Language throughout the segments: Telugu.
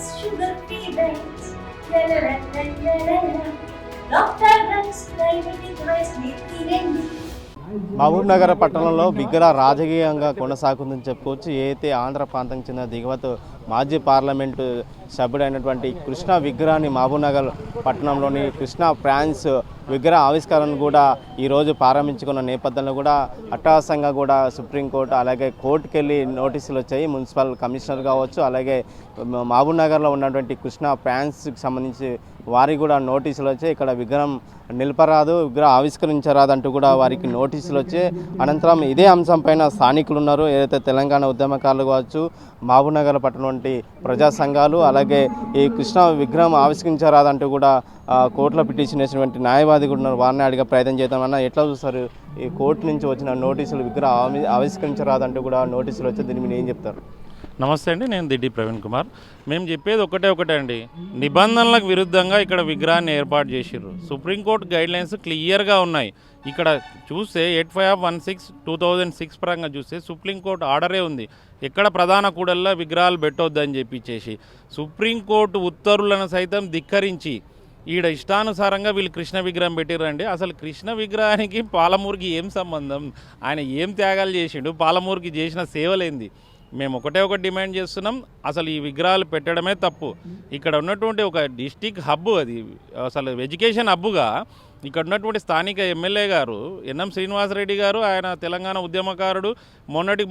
sugar-free diets. La la la la la la la. Dr. Rams Private Advice తినండి. మహబూబ్ నగర్ పట్టణంలో విగ్రహ రాజకీయంగా కొనసాగుతుందని చెప్పుకోవచ్చు. ఏదైతే ఆంధ్ర ప్రాంతానికి చెందిన దిగువత్ మాజీ పార్లమెంటు సభ్యుడైనటువంటి కృష్ణ విగ్రహాన్ని మహబూబ్ నగర్ పట్టణంలోని కృష్ణ ఫ్రాన్స్ విగ్రహ ఆవిష్కరణను కూడా ఈరోజు ప్రారంభించుకున్న నేపథ్యంలో కూడా అట్టహాసంగా కూడా సుప్రీంకోర్టు అలాగే కోర్టుకు వెళ్ళి నోటీసులు వచ్చాయి. మున్సిపల్ కమిషనర్ కావచ్చు, అలాగే మహబూబ్ నగర్లో ఉన్నటువంటి కృష్ణ ఫ్రాన్స్కి సంబంధించి వారికి కూడా నోటీసులు వచ్చాయి. ఇక్కడ విగ్రహం నిలపరాదు, విగ్రహం ఆవిష్కరించరాదు అంటూ కూడా వారికి నోటీసులు వచ్చాయి. అనంతరం ఇదే అంశం పైన స్థానికులు ఉన్నారు, ఏదైతే తెలంగాణ ఉద్యమకారులు కావచ్చు, మహబూబ్ నగర్ పట్టణం వంటి ప్రజా సంఘాలు, అలాగే ఈ కృష్ణ విగ్రహం ఆవిష్కరించరాదంటూ కూడా కోర్టులో పిటిషన్ వేసినటువంటి న్యాయవాది కూడా ఉన్నారు. వారిని అడిగే ప్రయత్నం చేద్దామన్నా ఎట్లా చూస్తారు ఈ కోర్టు నుంచి వచ్చిన నోటీసులు విగ్రహం ఆవిష్కరించరాదంటూ కూడా నోటీసులు వచ్చి దీన్ని మీరు ఏం చెప్తారు? నమస్తే అండి, నేను దిడ్డి ప్రవీణ్ కుమార్. మేము చెప్పేది ఒకటే అండి, నిబంధనలకు విరుద్ధంగా ఇక్కడ విగ్రహాన్ని ఏర్పాటు చేసిర్రు. సుప్రీంకోర్టు గైడ్లైన్స్ క్లియర్గా ఉన్నాయి. ఇక్కడ చూస్తే 8516/2006 పరంగా చూస్తే సుప్రీంకోర్టు ఆర్డరే ఉంది, ఎక్కడ ప్రధాన కూడల్లో విగ్రహాలు పెట్టొద్దని చెప్పిచ్చేసి. సుప్రీంకోర్టు ఉత్తర్వులను సైతం ధిక్కరించి ఈడ ఇష్టానుసారంగా వీళ్ళు కృష్ణ విగ్రహం పెట్టిర్రండి. అసలు కృష్ణ విగ్రహానికి పాలమూరుకి ఏం సంబంధం? ఆయన ఏం త్యాగాలు చేసిండు? పాలమూరుకి చేసిన సేవలేంది? మేము ఒకటే డిమాండ్ చేస్తున్నాం, అసలు ఈ విగ్రహాలు పెట్టడమే తప్పు. ఇక్కడ ఉన్నటువంటి ఒక డిస్టిక్ హబ్, అది అసలు ఎడ్యుకేషన్ హబ్బుగా ఇక్కడ ఉన్నటువంటి స్థానిక ఎమ్మెల్యే గారు ఎన్ఎం శ్రీనివాసరెడ్డి గారు, ఆయన తెలంగాణ ఉద్యమకారుడు,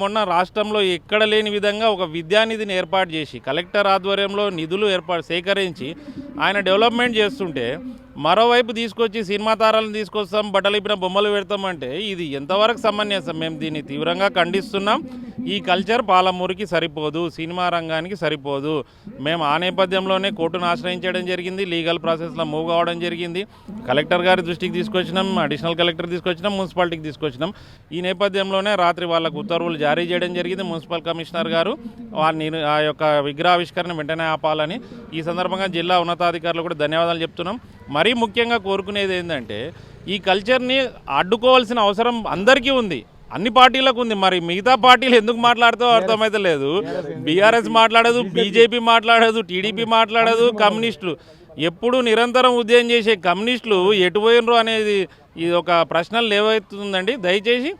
మొన్న రాష్ట్రంలో ఎక్కడ లేని విధంగా ఒక విద్యానిధిని ఏర్పాటు చేసి కలెక్టర్ ఆధ్వర్యంలో నిధులు సేకరించి ఆయన డెవలప్మెంట్ చేస్తుంటే, మరోవైపు తీసుకొచ్చి సినిమా తారాలను తీసుకొస్తాం, బట్టలు ఇప్పిన బొమ్మలు పెడతామంటే ఇది ఎంతవరకు సమంజసం? మేము దీన్ని తీవ్రంగా ఖండిస్తున్నాం. ఈ కల్చర్ పాలమూరుకి సరిపోదు, సినిమా రంగానికి సరిపోదు. మేము ఆ నేపథ్యంలోనే కోర్టును ఆశ్రయించడం జరిగింది, లీగల్ ప్రాసెస్లో మూవ్ కావడం జరిగింది. కలెక్టర్ గారి దృష్టికి తీసుకొచ్చినాం, అడిషనల్ కలెక్టర్ తీసుకొచ్చినాం, మున్సిపాలిటీకి తీసుకొచ్చినాం. ఈ నేపథ్యంలోనే రాత్రి వాళ్ళకు ఉత్తర్వులు జారీ చేయడం జరిగింది. మున్సిపల్ కమిషనర్ గారు ఆ యొక్క విగ్రహావిష్కరణ వెంటనే ఆపాలని ఈ సందర్భంగా జిల్లా ఉన్నతాధికారులు కూడా ధన్యవాదాలు చెప్తున్నాం. మరీ ముఖ్యంగా కోరుకునేది ఏంటంటే, ఈ కల్చర్ని అడ్డుకోవాల్సిన అవసరం అందరికీ ఉంది, అన్ని పార్టీలకు ఉంది. మరి మిగతా పార్టీలు ఎందుకు మాట్లాడుతావో అర్థమైతే లేదు. బీఆర్ఎస్ మాట్లాడదు, బీజేపీ మాట్లాడదు, టీడీపీ మాట్లాడదు, కమ్యూనిస్టులు ఎప్పుడు నిరంతరం ఉద్యమం చేసే కమ్యూనిస్టులు ఎటు పోయినరు అనేది ఇది ఒక ప్రశ్నలు లేవవుతుందండి. దయచేసి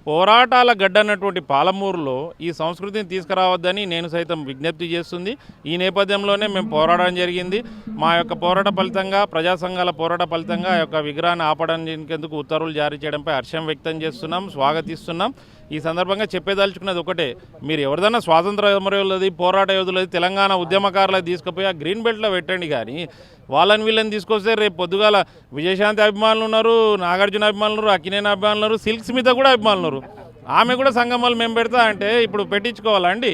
పోరాటాల గడ్డ అన్నటువంటి పాలమూరులో ఈ సంస్కృతిని తీసుకురావద్దని నేను సైతం విజ్ఞప్తి చేస్తుంది. ఈ నేపథ్యంలోనే మేము పోరాడడం జరిగింది. మా యొక్క పోరాట ఫలితంగా, ప్రజా సంఘాల పోరాట ఫలితంగా ఆ యొక్క విగ్రహాన్ని ఆపడానికి ఉత్తర్వులు జారీ చేయడంపై హర్షం వ్యక్తం చేస్తున్నాం, స్వాగతిస్తున్నాం. ఈ సందర్భంగా చెప్పేదలుచుకున్నది ఒకటే, మీరు ఎవరిదైనా స్వాతంత్ర సమరయోధులది, పోరాట యోధులది, తెలంగాణ ఉద్యమకారులది తీసుకుపోయి ఆ గ్రీన్ బెల్ట్లో పెట్టండి. కానీ వీళ్ళని తీసుకొస్తే రేపు పొద్దుగాల విజయశాంతి అభిమానులు ఉన్నారు, నాగార్జున అభిమానులు ఉన్నారు, అక్కినేని అభిమానులు ఉన్నారు, సిల్క్ స్మిత కూడా అభిమానులు ఉన్నారు. ఆమె కూడా సంగమాలు మేము పెడతా అంటే ఇప్పుడు పెట్టించుకోవాలండి?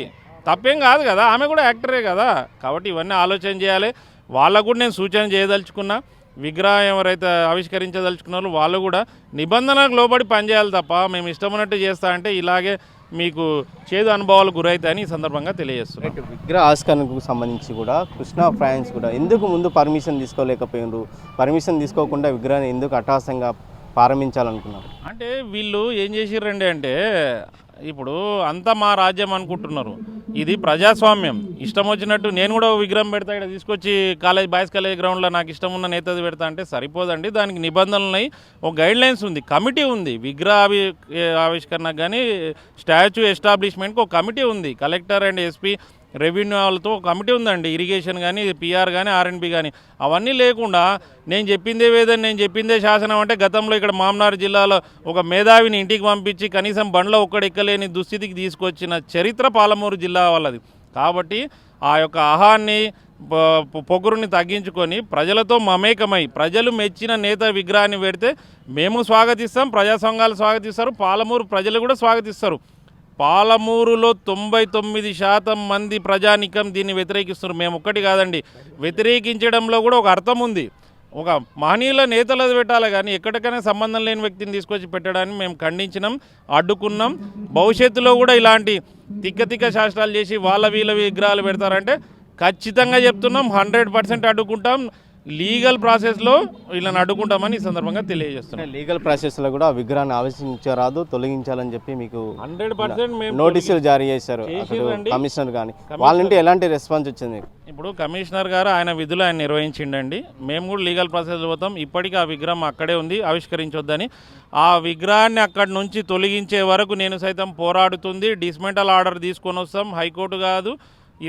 తప్పేం కాదు కదా, ఆమె కూడా యాక్టరే కదా. కాబట్టి ఇవన్నీ ఆలోచన చేయాలి. వాళ్ళకు కూడా నేను సూచన చేయదలుచుకున్నా, విగ్రహం ఎవరైతే ఆవిష్కరించదలుచుకున్నారో వాళ్ళు కూడా నిబంధనలకు లోబడి పనిచేయాలి తప్ప మేము ఇష్టం ఉన్నట్టు చేస్తా అంటే ఇలాగే మీకు చేదు అనుభవాలు గురవుతాయని ఈ సందర్భంగా తెలియజేస్తున్నాం. విగ్రహ ఆవిష్కరణకు సంబంధించి కూడా కృష్ణ ఫ్రాన్స్ కూడా ఎందుకు ముందు పర్మిషన్ తీసుకోలేకపోయినారు? పర్మిషన్ తీసుకోకుండా విగ్రహాన్ని ఎందుకు అట్టహాసంగా ప్రారంభించాలనుకున్నారు? అంటే వీళ్ళు ఏం చేసిర్రండి అంటే, ఇప్పుడు అంతా మా రాజ్యం అనుకుంటున్నారు. ఇది ప్రజాస్వామ్యం. ఇష్టం వచ్చినట్టు నేను కూడా విగ్రహం పెడతా, ఇక్కడ తీసుకొచ్చి బాయ్స్ కాలేజ్ గ్రౌండ్లో నాకు ఇష్టం ఉన్న నేతది పెడతా అంటే సరిపోదండి. దానికి నిబంధనలు ఉన్నాయి, ఒక గైడ్లైన్స్ ఉంది, కమిటీ ఉంది. విగ్రహ ఆవిష్కరణకు కానీ స్టాచ్యూ ఎస్టాబ్లిష్మెంట్కి ఒక కమిటీ ఉంది. కలెక్టర్ అండ్ ఎస్పీ, రెవెన్యూ వాళ్ళతో ఒక కమిటీ ఉందండి. ఇరిగేషన్ కానీ, పిఆర్ కానీ, ఆర్ఎండ్బి కానీ. అవన్నీ లేకుండా నేను చెప్పిందే వేదని, నేను చెప్పిందే శాసనం అంటే, గతంలో ఇక్కడ మామనార్ జిల్లాలో ఒక మేధావిని ఇంటికి పంపించి కనీసం బండ్లో ఒక్కడెక్కలేని దుస్థితికి తీసుకొచ్చిన చరిత్ర పాలమూరు జిల్లా వాళ్ళది. కాబట్టి ఆ యొక్క అహాన్ని, పొగురుని తగ్గించుకొని ప్రజలతో మమేకమై ప్రజలు మెచ్చిన నేత విగ్రహాన్ని పెడితే మేము స్వాగతిస్తాం, ప్రజా సంఘాలు స్వాగతిస్తారు, పాలమూరు ప్రజలు కూడా స్వాగతిస్తారు. పాలమూరులో 99% మంది ప్రజానికం దీన్ని వ్యతిరేకిస్తున్నారు. మేము ఒక్కటి కాదండి, వ్యతిరేకించడంలో కూడా ఒక అర్థం ఉంది. ఒక మహనీయుల నేతలది పెట్టాలి కానీ ఎక్కడికైనా సంబంధం లేని వ్యక్తిని తీసుకొచ్చి పెట్టడాన్ని మేము ఖండించినాం, అడ్డుకున్నాం. భవిష్యత్తులో కూడా ఇలాంటి తిక్క శాస్త్రాలు చేసి వీళ్ళ విగ్రహాలు పెడతారంటే ఖచ్చితంగా చెప్తున్నాం, 100% అడ్డుకుంటాం. లీగల్ ప్రాసెస్లో వీళ్ళని అడ్డుకుంటామని ఈ సందర్భంగా తెలియజేస్తున్నాం. లీగల్ ప్రాసెస్లో కూడా విగ్రహాన్ని ఆవిష్కరించరాదు, తొలగించాలని చెప్పి మీకు 100% నోటీసులు జారీ చేశారు కమిషనర్. కానీ వాళ్ళ నుండి ఎలాంటి రెస్పాన్స్ వచ్చింది? ఇప్పుడు కమిషనర్ గారు ఆయన విధులు ఆయన నిర్వహించిండండి. మేము కూడా లీగల్ ప్రాసెస్ పోతాం. ఇప్పటికీ ఆ విగ్రహం అక్కడే ఉంది, ఆవిష్కరించొద్దని. ఆ విగ్రహాన్ని అక్కడి నుంచి తొలగించే వరకు నేను సైతం పోరాడుతుంది. డిస్మెంటల్ ఆర్డర్ తీసుకొని వస్తాం. హైకోర్టు కాదు,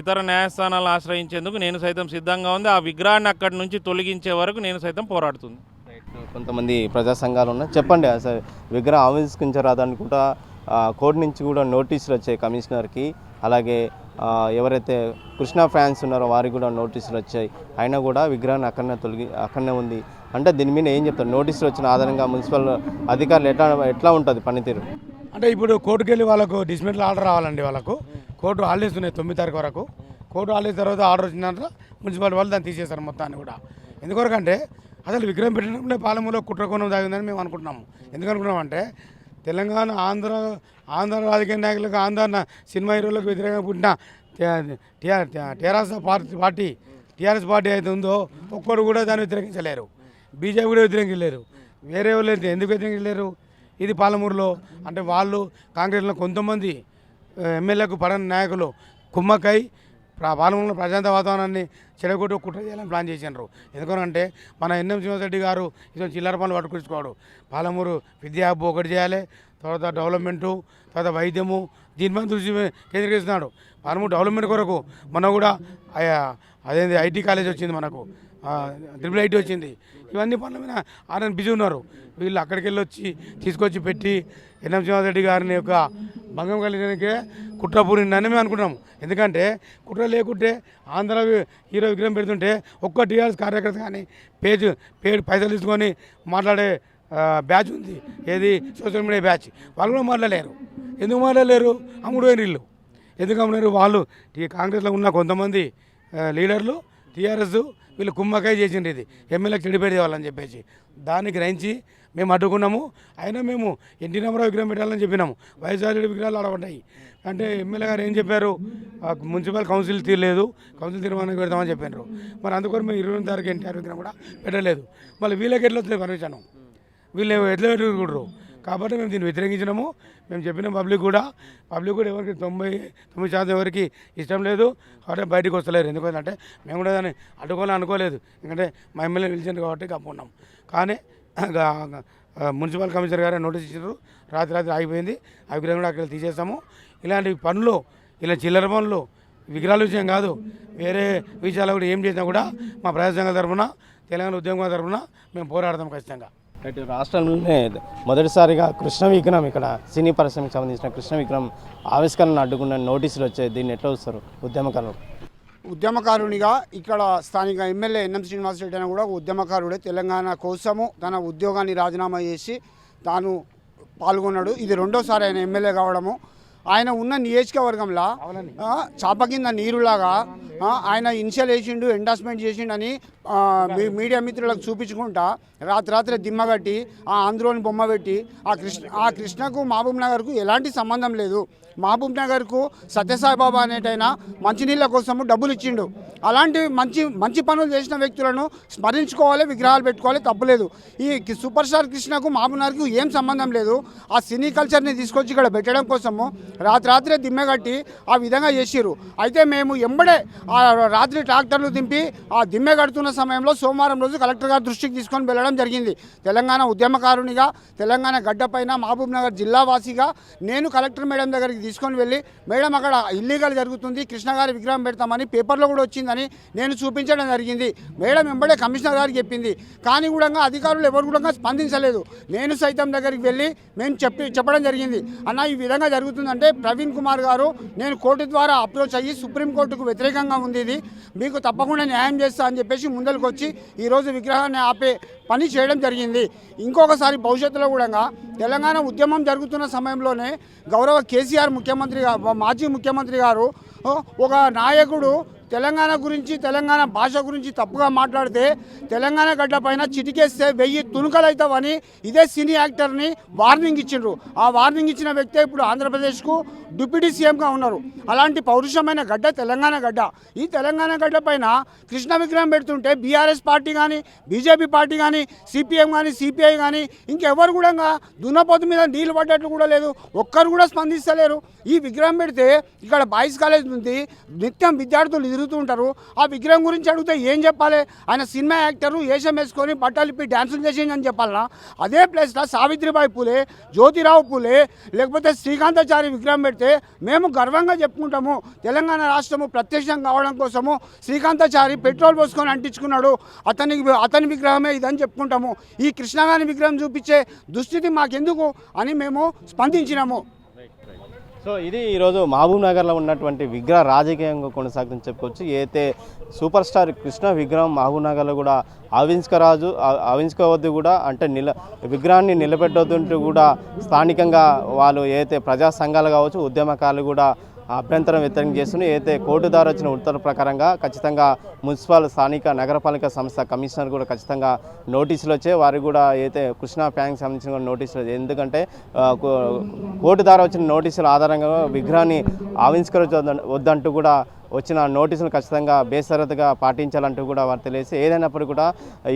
ఇతర న్యాయస్థానాలను ఆశ్రయించేందుకు నేను సైతం సిద్ధంగా ఉంది. ఆ విగ్రహాన్ని అక్కడి నుంచి తొలగించే వరకు నేను సైతం పోరాడుతుంది. కొంతమంది ప్రజా సంఘాలు ఉన్నాయి, చెప్పండి అసలు విగ్రహం ఆవిష్కరించరాదనుకుంటా కోర్టు నుంచి కూడా నోటీసులు వచ్చాయి కమిషనర్కి, అలాగే ఎవరైతే కృష్ణ ఫ్యాన్స్ ఉన్నారో వారికి కూడా నోటీసులు వచ్చాయి. అయినా కూడా విగ్రహాన్ని అక్కడనే ఉంది అంటే దీని మీద ఏం చెప్తారు? నోటీసులు వచ్చిన ఆధారంగా మున్సిపల్ అధికారులు ఎట్లా ఉంటుంది పనితీరు? అంటే ఇప్పుడు కోర్టుకు వెళ్ళి వాళ్ళకు డిస్మెంటల్ ఆర్డర్ రావాలండి. వాళ్ళకు కోర్టు హాలిడేస్ ఉన్నాయి 9 తారీఖు వరకు. కోర్టు హాలిడేస్ తర్వాత ఆర్డర్ వచ్చిన మున్సిపాలిటీ వాళ్ళు దాన్ని తీసేశారు మొత్తాన్ని కూడా. ఎందుకొరకంటే అసలు విగ్రహం పెట్టినప్పుడే పాలమూరులో కుట్రకోణం తాగిందని మేము అనుకుంటున్నాము. ఎందుకు అనుకున్నామంటే తెలంగాణ ఆంధ్ర రాజకీయ నాయకులకు, ఆంధ్ర సినిమా హీరోలకు వ్యతిరేకంగా పుట్టిన టీఆర్ఎస్ పార్టీ అయితే ఉందో ఒక్కరు కూడా దాన్ని వ్యతిరేకించలేరు. బీజేపీ కూడా వ్యతిరేకించలేరు. వేరే వాళ్ళు అయితే ఎందుకు వ్యతిరేకించలేరు? ఇది పాలమూరులో అంటే వాళ్ళు కాంగ్రెస్లో కొంతమంది ఎమ్మెల్యేలకు పడని నాయకులు కుమ్మక్కై పాలమూరులో ప్రశాంత వాతావరణాన్ని చెడగొట్టి కుట్ర చేయాలని ప్లాన్ చేసినారు. ఎందుకంటే మన ఎన్ఎం శ్రీనివాసరెడ్డి గారు ఇదో చిల్లర పనులు పట్టుకొచ్చుకోడు. పాలమూరు విద్యా హబ్ ఒకటి చేయాలి, తర్వాత డెవలప్మెంటు, తర్వాత వైద్యము, దీనిపైన దృష్టి కేంద్రీకరిస్తున్నాడు. పాలమూరు డెవలప్మెంట్ కొరకు మన కూడా అదేంటి ఐటీ కాలేజ్ వచ్చింది, మనకు IIIT వచ్చింది. ఇవన్నీ పనుల మీద ఆయన బిజీ ఉన్నారు. వీళ్ళు అక్కడికి వెళ్ళి తీసుకొచ్చి పెట్టి ఎన్ఎం శ్రీనివాసరెడ్డి గారిని యొక్క భంగం కలిగడానికే కుట్ర పూరిందని మేము అనుకుంటాము. ఎందుకంటే కుట్ర లేకుంటే ఆంధ్ర హీరో విగ్రహం పెడుతుంటే ఒక్క టీఆర్ఎస్ కార్యకర్త కానీ పైసలు తీసుకొని మాట్లాడే బ్యాచ్ ఉంది, ఏది సోషల్ మీడియా బ్యాచ్, వాళ్ళు కూడా మాట్లాడలేరు. ఎందుకు మాట్లాడలేరు? అమ్ముడు వీళ్ళు ఎందుకు అమ్ముడారు? వాళ్ళు కాంగ్రెస్లో ఉన్న కొంతమంది లీడర్లు టీఆర్ఎస్ వీళ్ళు కుమ్మకాయ చేసిండ్రు, ఇది ఎమ్మెల్యేకి చెడిపెట్టి వాళ్ళని చెప్పేసి దాన్ని గ్రహించి మేము అడ్డుకున్నాము. అయినా మేము ఎన్టీ రామారావు విగ్రహం పెట్టాలని చెప్పినాము. వైఎస్ఆర్ విగ్రహాలు ఆడబడ్డాయి అంటే ఎమ్మెల్యే గారు ఏం చెప్పారు? మున్సిపల్ కౌన్సిల్ తీరలేదు, కౌన్సిల్ తీర్మానం పెడతామని చెప్పారు. మరి అందుకని మేము 29 తారీఖు ఎన్టీఆర్ విగ్రహం కూడా పెట్టలేదు. మళ్ళీ వీళ్ళకి ఎట్లా వస్తుంది పర్మిషన్? వీళ్ళు ఎట్లా పెట్టుకుంటారు? కాబట్టి మేము దీన్ని వ్యతిరేకించినాము. మేము చెప్పిన పబ్లిక్ కూడా ఎవరికి 99% ఎవరికి ఇష్టం లేదు, కాబట్టి బయటకు వస్తలేరు. ఎందుకంటే మేము కూడా దాన్ని అడ్డుకోవాలని అనుకోలేదు, ఎందుకంటే మా ఎమ్మెల్యే పిలిచారు కాబట్టి కప్పుకున్నాం. కానీ మున్సిపల్ కమిషనర్ గారే నోటీస్ ఇచ్చారు, రాత్రి ఆగిపోయింది. ఆ విగ్రహం కూడా అక్కడ తీసేస్తాము. ఇలాంటి పనులు, ఇలా చిల్లర పనులు విగ్రహాల విషయం కాదు, వేరే విషయాలు కూడా ఏం చేసినా కూడా మా ప్రజా సంఘాల తరఫున, తెలంగాణ ఉద్యమం తరఫున మేము పోరాడతాం ఖచ్చితంగా. ఇటు రాష్ట్రంలోనే మొదటిసారిగా కృష్ణ విగ్రహం, ఇక్కడ సినీ పరిశ్రమకు సంబంధించిన కృష్ణ విగ్రహం ఆవిష్కరణ అడ్డుకున్న నోటీసులు వచ్చాయి. దీన్ని ఎట్లా చూస్తారు ఉద్యమకారునిగా? ఇక్కడ స్థానిక ఎమ్మెల్యే ఎన్ఎం శ్రీనివాసరెడ్డి అని కూడా ఉద్యమకారుడే. తెలంగాణ కోసము తన ఉద్యోగాన్ని రాజీనామా చేసి తాను పాల్గొన్నాడు. ఇది రెండోసారి ఆయన ఎమ్మెల్యే కావడము. ఆయన ఉన్న నియోజకవర్గంలో చాప కింద నీరులాగా ఆయన ఇన్షియల్ వేసిండు, ఎండార్స్మెంట్ చేసిండని మీడియా మిత్రులకు చూపించుకుంటా రాత్రి దిమ్మగట్టి ఆ ఆంధ్రోని బొమ్మ పెట్టి ఆ కృష్ణకు మహబూబ్ నగర్కు ఎలాంటి సంబంధం లేదు. మహబూబ్ నగర్కు సత్యసాయిబాబా అనేటైనా మంచినీళ్ళ కోసము డబ్బులు ఇచ్చిండు. అలాంటి మంచి పనులు చేసిన వ్యక్తులను స్మరించుకోవాలి, విగ్రహాలు పెట్టుకోవాలి, తప్పులేదు. ఈ సూపర్ స్టార్ కృష్ణకు మహబూబ్ నగర్కు ఏం సంబంధం లేదు. ఆ సినీ కల్చర్ని తీసుకొచ్చి ఇక్కడ పెట్టడం కోసము రాత్రి దిమ్మెగట్టి ఆ విధంగా చేసిర్రు. అయితే మేము ఎంబడే ఆ రాత్రి ట్రాక్టర్లు దింపి ఆ దిమ్మె కడుతున్న సమయంలో సోమవారం రోజు కలెక్టర్ గారి దృష్టికి తీసుకొని వెళ్ళడం జరిగింది. తెలంగాణ ఉద్యమకారునిగా, తెలంగాణ గడ్డపైన, మహబూబ్ నగర్ జిల్లా వాసిగా నేను కలెక్టర్ మేడం దగ్గరికి తీసుకొని వెళ్ళి, మేడం అక్కడ ఇల్లీగల్ జరుగుతుంది, కృష్ణ గారి విగ్రహం పెడతామని పేపర్లో కూడా వచ్చిందని నేను చూపించడం జరిగింది. మేడం వెంబడే కమిషనర్ గారికి చెప్పింది. కానీ కూడా అధికారులు ఎవరు కూడా స్పందించలేదు. నేను సైతం దగ్గరికి వెళ్ళి మేము చెప్పడం జరిగింది, అన్న ఈ విధంగా జరుగుతుందంటే ప్రవీణ్ కుమార్ గారు నేను కోర్టు ద్వారా అప్రోచ్ అయ్యి సుప్రీంకోర్టుకు వ్యతిరేకంగా ఉంది, ఇది మీకు తప్పకుండా న్యాయం చేస్తా అని చెప్పేసి ముందరికి వచ్చి ఈరోజు విగ్రహాన్ని ఆపే పని చేయడం జరిగింది. ఇంకొకసారి భవిష్యత్తులో కూడా తెలంగాణ ఉద్యమం జరుగుతున్న సమయంలోనే గౌరవ కేసీఆర్ మాజీ ముఖ్యమంత్రి గారు ఒక నాయకుడు తెలంగాణ గురించి, తెలంగాణ భాష గురించి తప్పుగా మాట్లాడితే తెలంగాణ గడ్డ పైన చిటికేస్తే 1000 తుణుకలు అవుతావని ఇదే సినీ యాక్టర్ని వార్నింగ్ ఇచ్చిండ్రు. ఆ వార్నింగ్ ఇచ్చిన వ్యక్తే ఇప్పుడు ఆంధ్రప్రదేశ్కు డిప్యూటీ సీఎంగా ఉన్నారు. అలాంటి పౌరుషమైన గడ్డ తెలంగాణ గడ్డ. ఈ తెలంగాణ గడ్డ పైన కృష్ణ విగ్రహం పెడుతుంటే బీఆర్ఎస్ పార్టీ కానీ, బీజేపీ పార్టీ కానీ, సిపిఎం కానీ, సిపిఐ కానీ ఇంకెవరు కూడా దున్నపోతు మీద నీళ్ళు పడ్డట్లు కూడా లేదు, ఒక్కరు కూడా స్పందిస్తలేరు. ఈ విగ్రహం పెడితే ఇక్కడ బాయ్స్ కాలేజ్ ఉంది, నిత్యం విద్యార్థులు తిరుగుతుంటారు. ఆ విగ్రహం గురించి అడిగితే ఏం చెప్పాలి? ఆయన సినిమా యాక్టరు, వేషం వేసుకొని బట్టలు ఇప్పి డ్యాన్సులు చేసిందని చెప్పాలనా? అదే ప్లేస్లో సావిత్రిబాయి పూలే, జ్యోతిరావు పూలే, లేకపోతే శ్రీకాంతాచారి విగ్రహం పెడితే మేము గర్వంగా చెప్పుకుంటాము. తెలంగాణ రాష్ట్రము ప్రత్యక్షం కావడం కోసము శ్రీకాంతాచారి పెట్రోల్ పోసుకొని అంటించుకున్నాడు, అతని విగ్రహమే ఇదని చెప్పుకుంటాము. ఈ కృష్ణగాని విగ్రహం చూపించే దుస్థితి మాకెందుకు అని మేము స్పందించినాము. సో ఇది ఈరోజు మహబూబ్ నగర్లో ఉన్నటువంటి విగ్రహ రాజకీయంగా కొనసాగుతుందని చెప్పుకోవచ్చు. ఏదైతే సూపర్ స్టార్ కృష్ణ విగ్రహం మహబూబ్ నగర్లో కూడా ఆవించుకోవద్దు కూడా, అంటే విగ్రహాన్ని నిలబెట్టొద్దు కూడా స్థానికంగా వాళ్ళు ఏదైతే ప్రజా సంఘాలు కావచ్చు, ఉద్యమకారులు కూడా అభ్యంతరం వ్యక్తం చేస్తున్నాయి. ఏదైతే కోర్టు ద్వారా వచ్చిన ఉత్తర్వు ప్రకారంగా ఖచ్చితంగా మున్సిపల్ స్థానిక నగరపాలిక సంస్థ కమిషనర్ కూడా ఖచ్చితంగా నోటీసులు వచ్చాయి. వారికి కూడా ఏదైతే కృష్ణా ప్యాంక్ సంబంధించిన నోటీసులు వచ్చాయి. ఎందుకంటే కోర్టు ద్వారా వచ్చిన నోటీసుల ఆధారంగా విగ్రహాన్ని ఆవిష్కరించవద్దంటూ కూడా వచ్చిన నోటీసులు ఖచ్చితంగా బేసరతుగా పాటించాలంటూ కూడా వారు తెలియజేసి, ఏదైనప్పుడు కూడా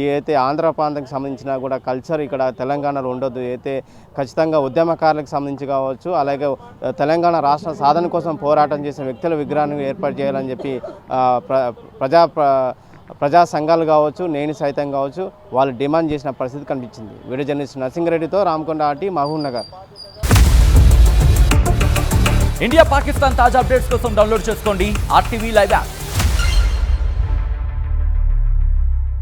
ఏదైతే ఆంధ్ర ప్రాంతానికి సంబంధించిన కూడా కల్చర్ ఇక్కడ తెలంగాణలో ఉండొద్దు, అయితే ఖచ్చితంగా ఉద్యమకారులకు సంబంధించి కావచ్చు, అలాగే తెలంగాణ రాష్ట్ర సాధన కోసం పోరాటం చేసిన వ్యక్తుల విగ్రహాన్ని ఏర్పాటు చేయాలని చెప్పి ప్రజా సంఘాలు కావచ్చు, నేను సైతం కావచ్చు, వాళ్ళు డిమాండ్ చేసిన పరిస్థితి కనిపించింది. వీడియో జర్నలిస్ట్ నరసింహారెడ్డితో రామకొండ ఆర్టీ, మహబూబ్ నగర్. ఇండియా పాకిస్తాన్ తాజా అప్డేట్స్ కోసం డౌన్లోడ్ చేసుకోండి RTV లైవ్ యాప్.